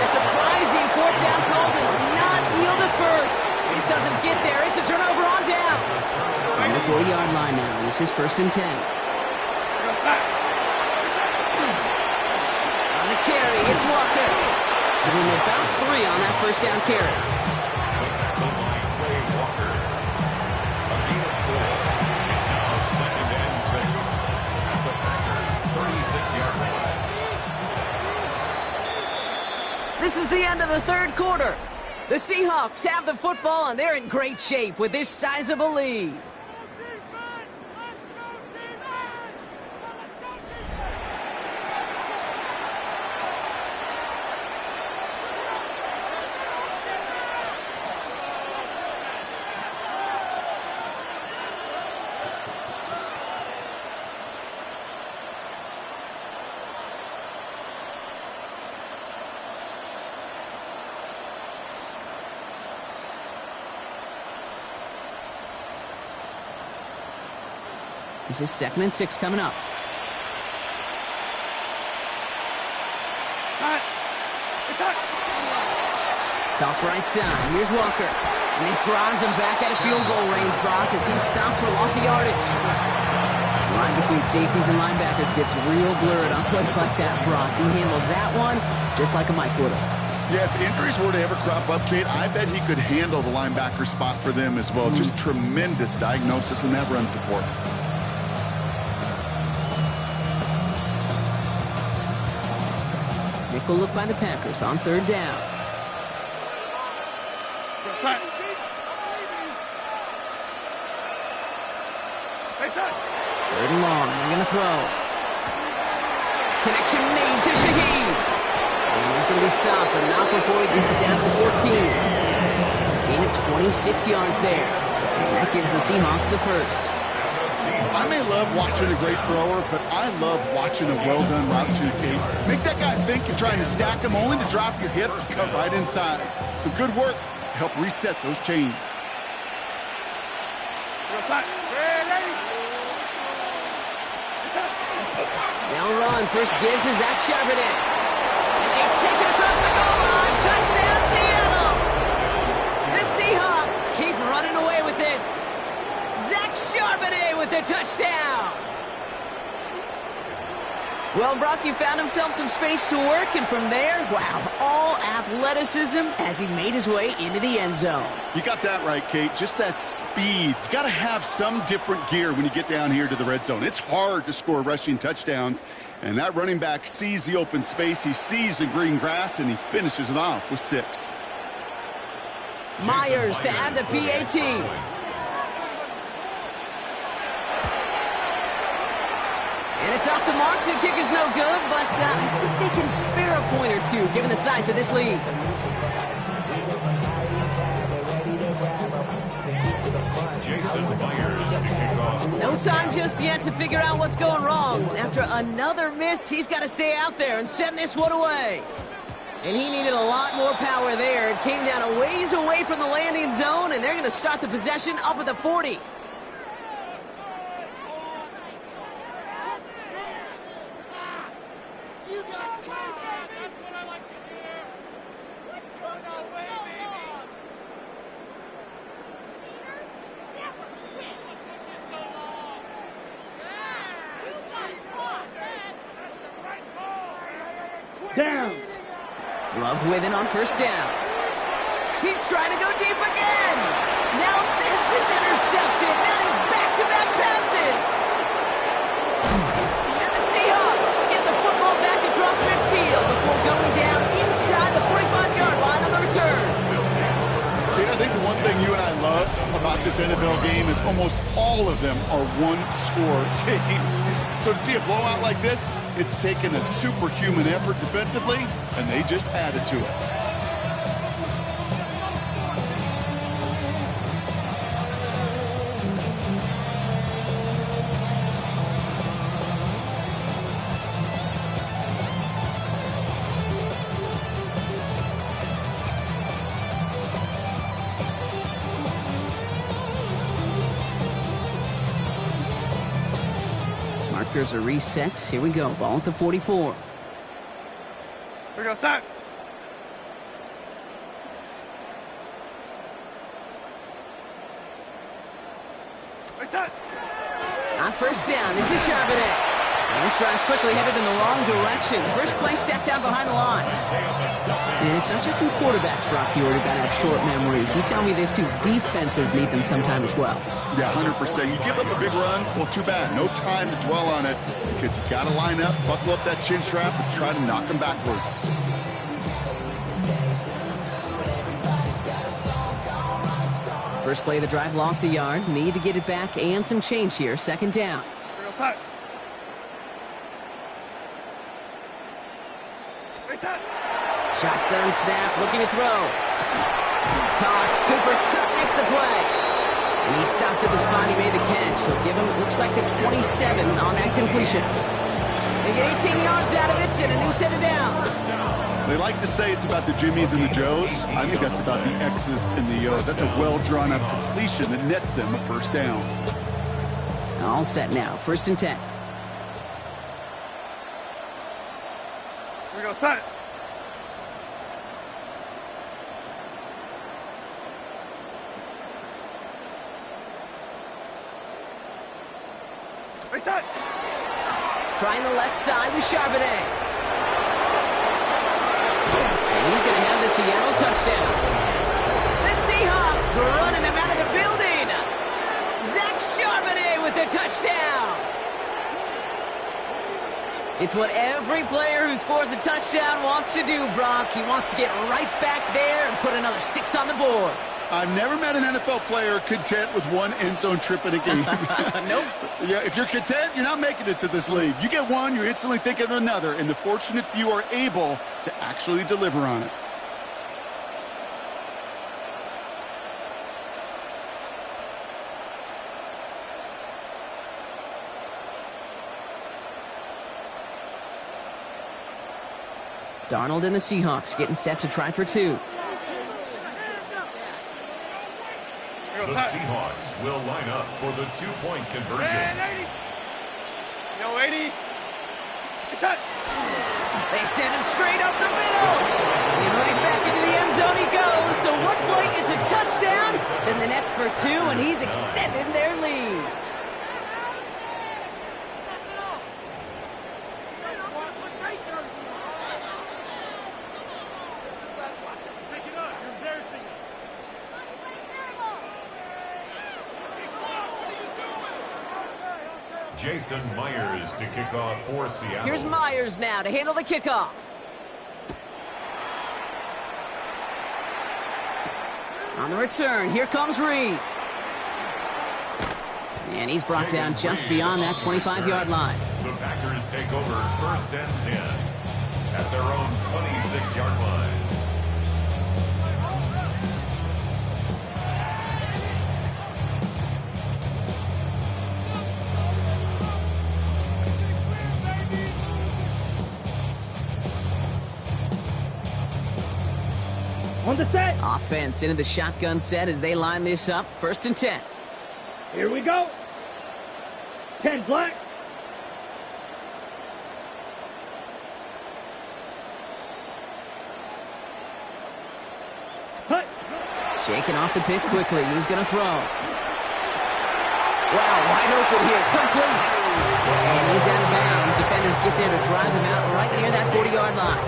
The surprising 4th down call does not yield a first. This doesn't get there. It's a turnover on downs. On the 40-yard line now. This is 1st and 10. On the carry, it's Walker. Giving him about 3 on that 1st down carry. The tackle by Quay Walker. A gain of 4. It's now 2nd and 6 at the Packers' 36-yard line. This is the end of the 3rd quarter. The Seahawks have the football, and they're in great shape with this sizable lead. This is 2nd and 6 coming up. Toss right side. Here's Walker. And this drives him back out of field goal range, Brock, as he's stopped for loss of yardage. The line between safeties and linebackers gets real blurred on plays like that, Brock. He handled that one just like a Mike would have. Yeah, if injuries were to ever crop up, Kate, I bet he could handle the linebacker spot for them as well. Just tremendous diagnosis in that run support. Nickel look by the Packers on 3rd down. Third and long. They're going to throw. Connection made to Shaheed. And he's going to be stopped, but not before he gets it down to the 14. Gain of 26 yards there. And that gives the Seahawks the first. I may love watching a great thrower, but I love watching a well-done route too, Kate. Make that guy think you're trying to stack him, only to drop your hips and cut right inside. Some good work to help reset those chains. Now run. First give to Zach Charbonnet. And they take it across the goal line. Touchdown, Seattle. The Seahawks keep running away with this. Zach Charbonnet with the touchdown. Well, Brock, he found himself some space to work, and from there, wow, all athleticism as he made his way into the end zone. You got that right, Kate. Just that speed. You got to have some different gear when you get down here to the red zone. It's hard to score rushing touchdowns, and that running back sees the open space, he sees the green grass, and he finishes it off with 6. Myers to add the PAT. And it's off the mark. The kick is no good, but I think they can spare a point or two, given the size of this lead. Jason Myers to kick off. No time just yet to figure out what's going wrong. After another miss, he's got to stay out there and send this one away. And he needed a lot more power there. It came down a ways away from the landing zone, and they're going to start the possession up at the 40. Down. Love with it on first down. He's trying to go deep again. Now this is intercepted. That is back-to-back passes. And the Seahawks get the football back across midfield before going down inside the 45-yard line on the return. I think the one thing you and I love about this NFL game is almost all of them are one-score games. So to see a blowout like this, it's taken a superhuman effort defensively, and they just added to it. Markers are reset. Here we go. Ball at the 44. We go, set. We set. On first down, this is Charbonnet. And this drive's quickly headed in the wrong direction. First play set down behind the line. And it's not just some quarterbacks, Brock, you already got to have short memories. You tell me this too, defenses need them sometime as well. Yeah, 100%. You give up a big run, well, too bad. No time to dwell on it because you got to line up, buckle up that chin strap, and try to knock them backwards. First play of the drive lost a yard. Need to get it back and some change here. Second down. We go, set. We set. Shotgun snap, looking to throw. Caught. Cooper Kupp makes the play. And he stopped at the spot he made the catch. So give him, looks like the 27 on that completion. They get 18 yards out of it and a new set of downs. They like to say it's about the Jimmies and the Joes. I think that's about the X's and the O's. That's a well-drawn-up completion that nets them a first down. All set now. First and 10. We go, set. We set. Trying the left side with Charbonnet. And he's going to have the Seattle touchdown. The Seahawks running them out of the building. Zach Charbonnet with the touchdown. It's what every player who scores a touchdown wants to do, Brock. He wants to get right back there and put another 6 on the board. I've never met an NFL player content with one end zone trip in a game. Nope. Yeah, if you're content, you're not making it to this league. You get one, you're instantly thinking of another, and the fortunate few are able to actually deliver on it. Darnold and the Seahawks getting set to try for 2. The Seahawks will line up for the 2-point conversion. 80. Yo, 80. We set. They send him straight up the middle. And right back into the end zone he goes. So one play is a touchdown, then the next for 2, and he's extended their lead. Jason Myers to kick off for Seattle. Here's Myers now to handle the kickoff. On the return, here comes Reed. And he's brought down just beyond that 25-yard line. The Packers take over first and 10 at their own 26-yard line. On the set. Offense into the shotgun set as they line this up. First and 10. Here we go. 10 black. Hut. Shaking off the pick quickly. He's going to throw. Wow, wide open here. Complete. And he's out of bounds. Defenders get there to drive them out right near that 40-yard line.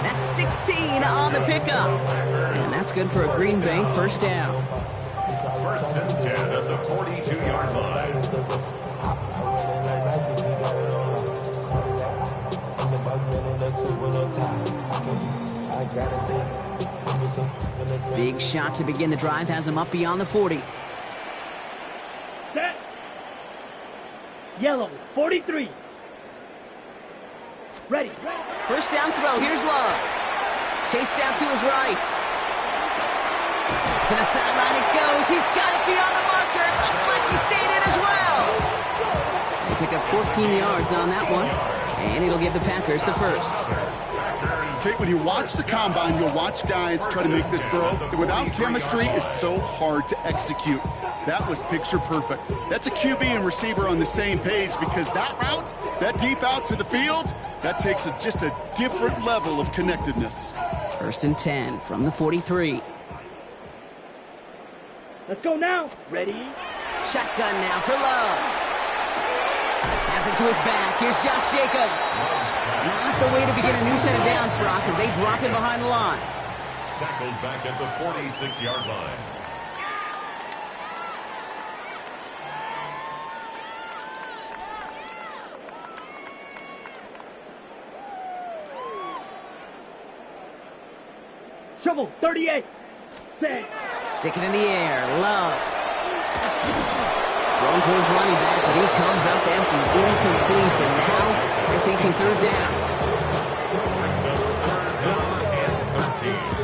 That's 16 on the pickup. And that's good for a Green Bay first down. First and 10 at the 42-yard line. Big shot to begin the drive has him up beyond the 40. Set. Yellow, 43. Ready. First down throw. Here's Love. Chased down to his right. To the sideline it goes. He's got it beyond the marker. It looks like he stayed in as well. They pick up 14 yards on that one. And it'll give the Packers the first. Kate, when you watch the combine, you'll watch guys try to make this throw. Without chemistry, it's so hard to execute. That was picture perfect. That's a QB and receiver on the same page because that route, that deep out to the field, that takes just a different level of connectedness. First and 10 from the 43. Let's go now. Ready. Shotgun now for Love. Has it to his back. Here's Josh Jacobs. Not the way to begin a new set of downs, Brock, as they drop him behind the line. Tackled back at the 46-yard line. Shovel, 38. Set. Stick it in the air. Love. Thrown for his running back, but he comes up empty. Incomplete, and now they're facing third down. Brings up third down and 13.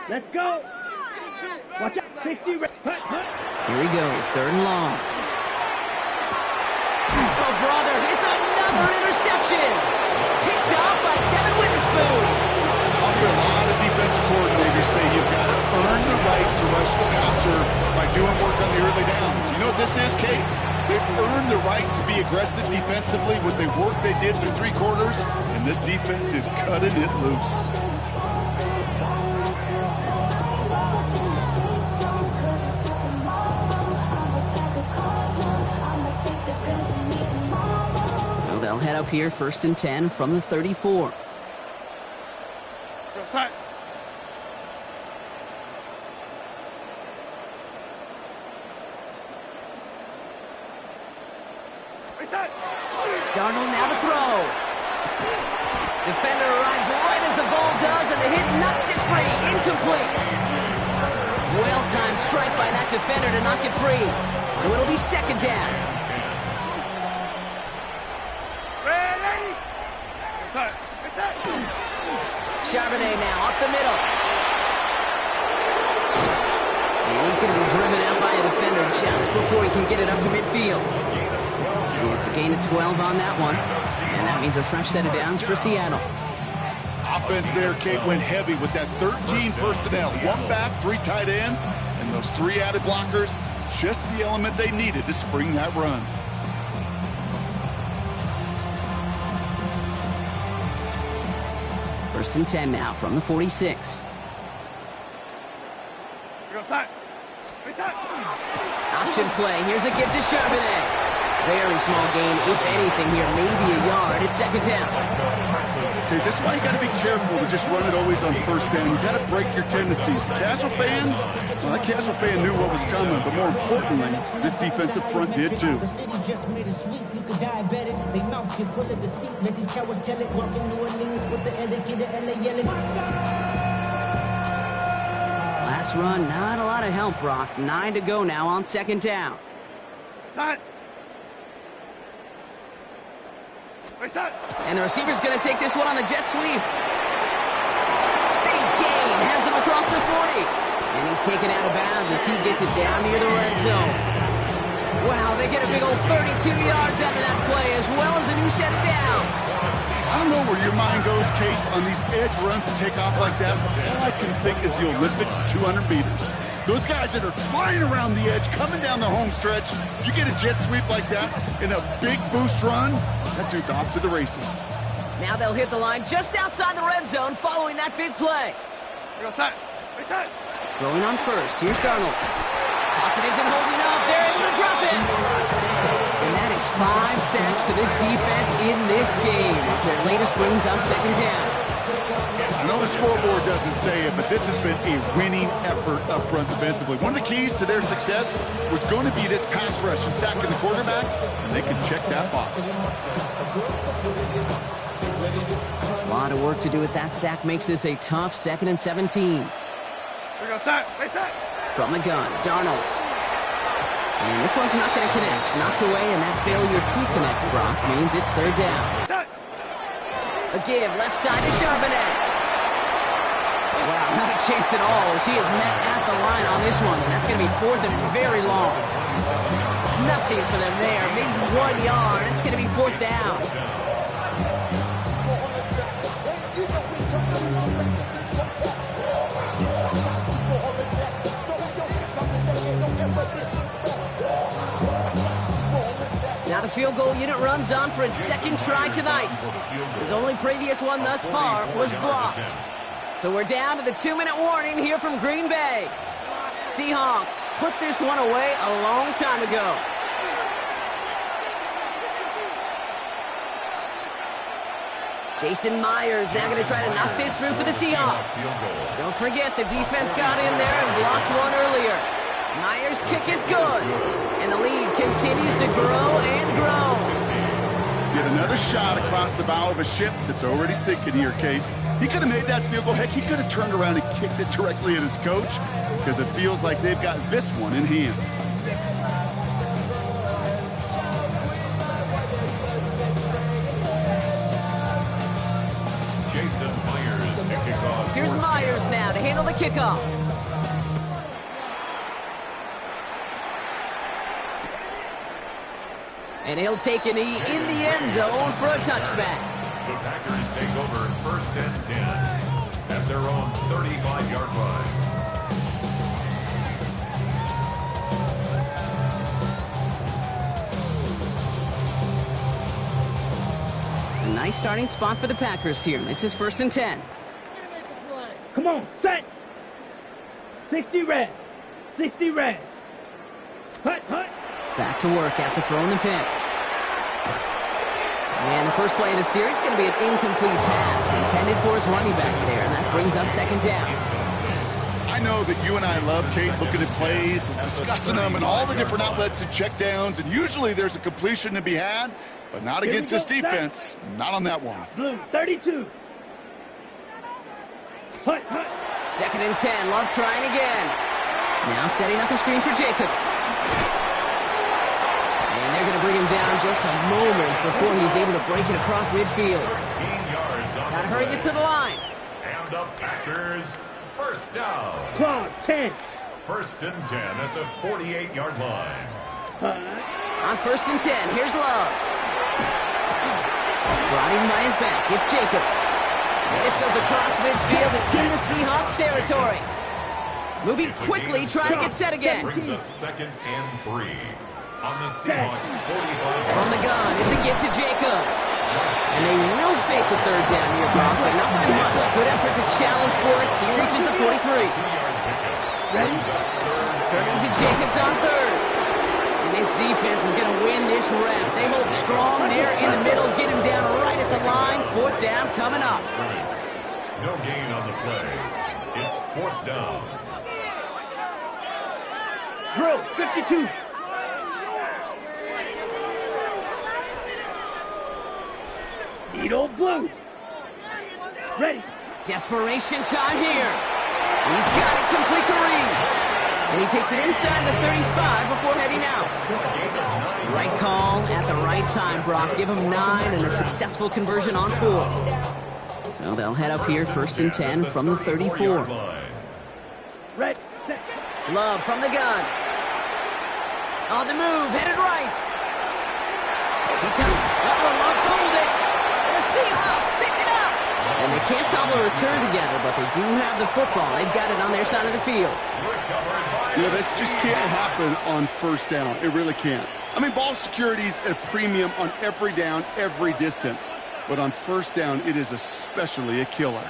Let's go. Watch out. 60. Hut, hut. Here he goes, third and long. Oh, brother, it's another interception. Picked off by Devin Witherspoon. I'll hear a lot of defensive coordinators say you've got to earn the right to rush the passer by doing work on the early downs. You know what this is, Kate? They've earned the right to be aggressive defensively with the work they did through three quarters, and this defense is cutting it loose. So they'll head up here, first and 10 from the 34. Go side. Reset. Darnold now to throw. Defender arrives right as the ball does, and the hit knocks it free. Incomplete. Well-timed strike by that defender to knock it free. So it'll be second down. Ready. Go side. Reset. Charbonnet now up the middle. And he's going to be driven out by a defender just before he can get it up to midfield. It's a gain of 12 on that one. And that means a fresh set of downs for Seattle. Offense there, Kate, went heavy with that 13 personnel. One back, three tight ends, and those three added blockers. Just the element they needed to spring that run. First and 10 now from the 46. Go side. Reset. Option play. Here's a gift to Charbonnet. Very small gain, if anything here, maybe a yard. It's second down. Okay, this is why you got to be careful to just run it always on first down. You got to break your tendencies. Casual fan, well, that casual fan knew what was coming, but more importantly, this defensive front did too. The city just made a sweep. You could diabetic. They mouth get full of deceit. Let these cowards tell it. Walking New Orleans with the etiquette of LA yelling. Last run, not a lot of help, Brock. 9 to go now on second down. Side. Reset. And the receiver's going to take this one on the jet sweep. Big gain, has them across the 40. And he's taken out of bounds as he gets it down near the red zone. Wow, they get a big old 32 yards out of that play, as well as a new set of downs. I don't know where your mind goes, Kate, on these edge runs that take off like that, but all I can think is the Olympics 200 meters. Those guys that are flying around the edge, coming down the home stretch, you get a jet sweep like that in a big boost run, that dude's off to the races. Now they'll hit the line just outside the red zone following that big play. Going on first, here's Darnold. Pocket isn't holding up, they're able to drop it. And that is 5 sacks for this defense in this game as their latest brings up second down. I know the scoreboard doesn't say it, but this has been a winning effort up front defensively. One of the keys to their success was going to be this pass rush and sacking the quarterback, and they can check that box. A lot of work to do as that sack makes this a tough 2nd and 17. From the gun, Darnold. And this one's not going to connect. Knocked away, and that failure to connect, Brock, means it's third down. A give, left side to Charbonnet. Wow, not a chance at all as he is met at the line on this one. And that's going to be 4th and very long. Nothing for them there. Maybe 1 yard. It's going to be 4th down. Now the field goal unit runs on for its 2nd try tonight. His only previous one thus far was blocked. So we're down to the 2-minute warning here from Green Bay. Seahawks put this one away a long time ago. Jason Myers now going to try to knock this through for the Seahawks. Don't forget the defense got in there and blocked one earlier. Myers' kick is good, and the lead continues to grow and grow. Get another shot across the bow of a ship that's already sinking here, Kate. He could have made that field goal. Heck, he could have turned around and kicked it directly at his coach because it feels like they've got this one in hand. Jason Myers to kick off. Here's Myers now to handle the kickoff. And he'll take a knee in the end zone for a touchback. The Packers take over 1st and 10 at their own 35-yard line. A nice starting spot for the Packers here. This is 1st and 10. Come on, set. 60 red. 60 red. Hut, hut. Back to work after throwing the pick. And the first play of the series is going to be an incomplete pass intended for his running back there, and that brings up 2nd down. I know that you and I love, Kate, looking at plays, discussing them, and all the different outlets and checkdowns, and usually there's a completion to be had, but not against this defense. Not on that one. Blue, 32. Hut, hut. 2nd and 10. Love trying again. Now setting up the screen for Jacobs. And they're going to bring him down just a moment before he's able to break it across midfield. 13 yards on Got to the hurry play. this to the line. And the Packers, 1st down. Claw, 10. 1st and 10 at the 48-yard line. On 1st and 10, here's Love. Brought in by his back, it's Jacobs. And this goes across midfield and into Seahawks territory. Moving quickly, trying to get set again. Brings up 2nd and 3 on the Seahawks 45. From the gun, it's a give to Jacobs. And they will face a 3rd down here, Brock, but not by much. Good effort to challenge for it. He reaches the 43. Turning to Jacobs on 3rd. And this defense is going to win this rep. They hold strong there in the middle, get him down right at the line. 4th down coming up. No gain on the play. It's 4th down. Drill, 52. Need old blue. Ready. Desperation time here. He's got it complete to Reed. And he takes it inside the 35 before heading out. Right call at the right time, Brock. Give him 9 and a successful conversion on 4. So they'll head up here 1st and 10 from the 34. Red, set. Love from the gun. On the move, headed right. Love fumbled it. And the Seahawks picked it up. And they can't cobble a return together, but they do have the football. They've got it on their side of the field. You know, this just can't happen on first down. It really can't. I mean, ball security's at a premium on every down, every distance. But on first down, it is especially a killer.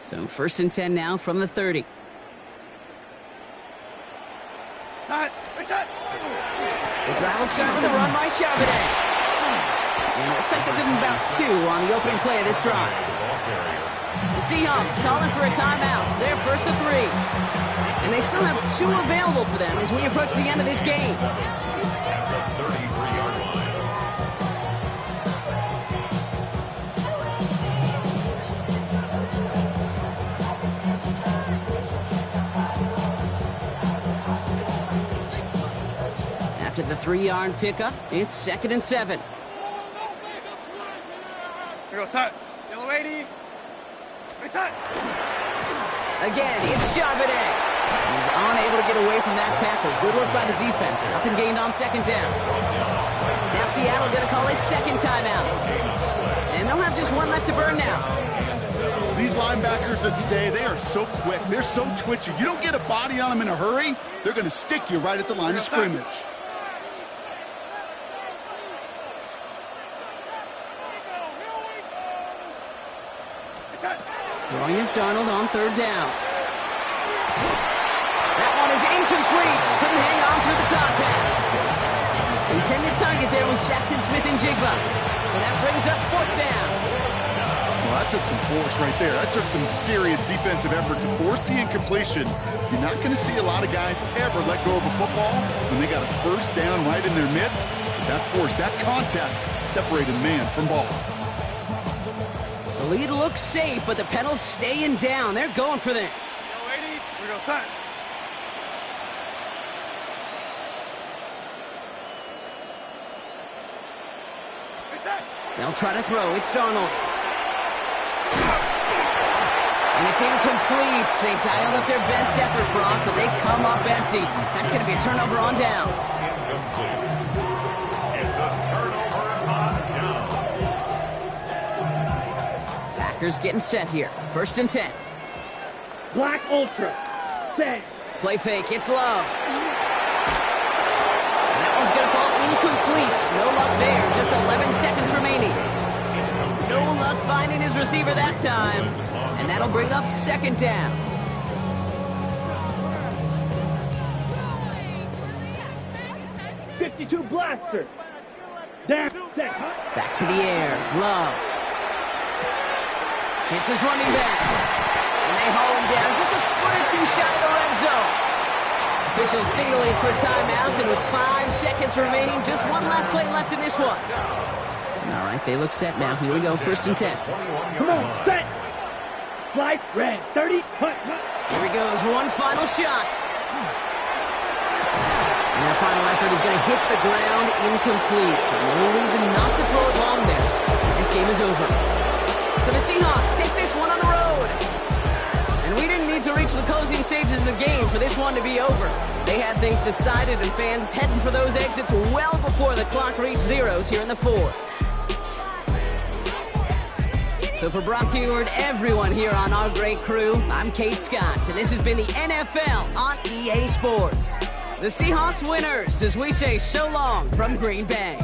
So 1st and 10 now from the 30. Side. Reset. The drive will start with a run by Charbonnet. And it looks like they'll give him about 2 on the opening play of this drive. The Seahawks calling for a timeout. They're 1st and 3. And they still have 2 available for them as we approach the end of this game. At the 33-yard line. After the 3-yard pickup, it's 2nd and 7. Here we go, side. Yellow 80. Reset. Again, it's Charbonnet. He's unable to get away from that tackle. Good work by the defense. Nothing gained on 2nd down. Now Seattle going to call it 2nd timeout. And they'll have just 1 left to burn now. These linebackers of today, they are so quick. They're so twitchy. You don't get a body on them in a hurry, they're going to stick you right at the line of scrimmage. Throwing is Darnold on 3rd down. That one is incomplete. Couldn't hang on through the contact. Intended target there was Jackson Smith and Jigba. So that brings up 4th down. Well, that took some force right there. That took some serious defensive effort to force the incompletion. You're not going to see a lot of guys ever let go of a football when they got a 1st down right in their midst. That force, that contact, separated man from ball. The lead looks safe, but the pedal's staying down. They're going for this. Yellow 80. Here we go, side. Reset. They'll try to throw. It's Darnold. And it's incomplete. They dialed up their best effort, Brock, but they come up empty. That's going to be a turnover on downs. Incomplete. It's a turnover on downs. Packers getting set here. 1st and 10. Black Ultra. Set. Play fake. It's Love. And that one's going to fall incomplete. No luck there. Just 11 seconds remaining. No luck finding his receiver that time. And that'll bring up 2nd down. .52 blaster. Down. Set. Back to the air. Love. Hits his running back. And they haul him down just a foot or 2 shy of the red zone. Officials signaling for timeouts, and with 5 seconds remaining, just 1 last play left in this one. All right, they look set now. Here we go, 1st and 10. Come on, set. Slide, red, 30, hunt. Here he goes, 1 final shot. And that final effort is going to hit the ground incomplete. But no reason not to throw it long there, as this game is over. So the Seahawks take this one on the road. And we didn't need to reach the closing stages of the game for this one to be over. They had things decided, and fans heading for those exits well before the clock reached zeros here in the 4th. So for Brock Heward, everyone here on our great crew, I'm Kate Scott, and this has been the NFL on EA Sports. The Seahawks winners as we say so long from Green Bay.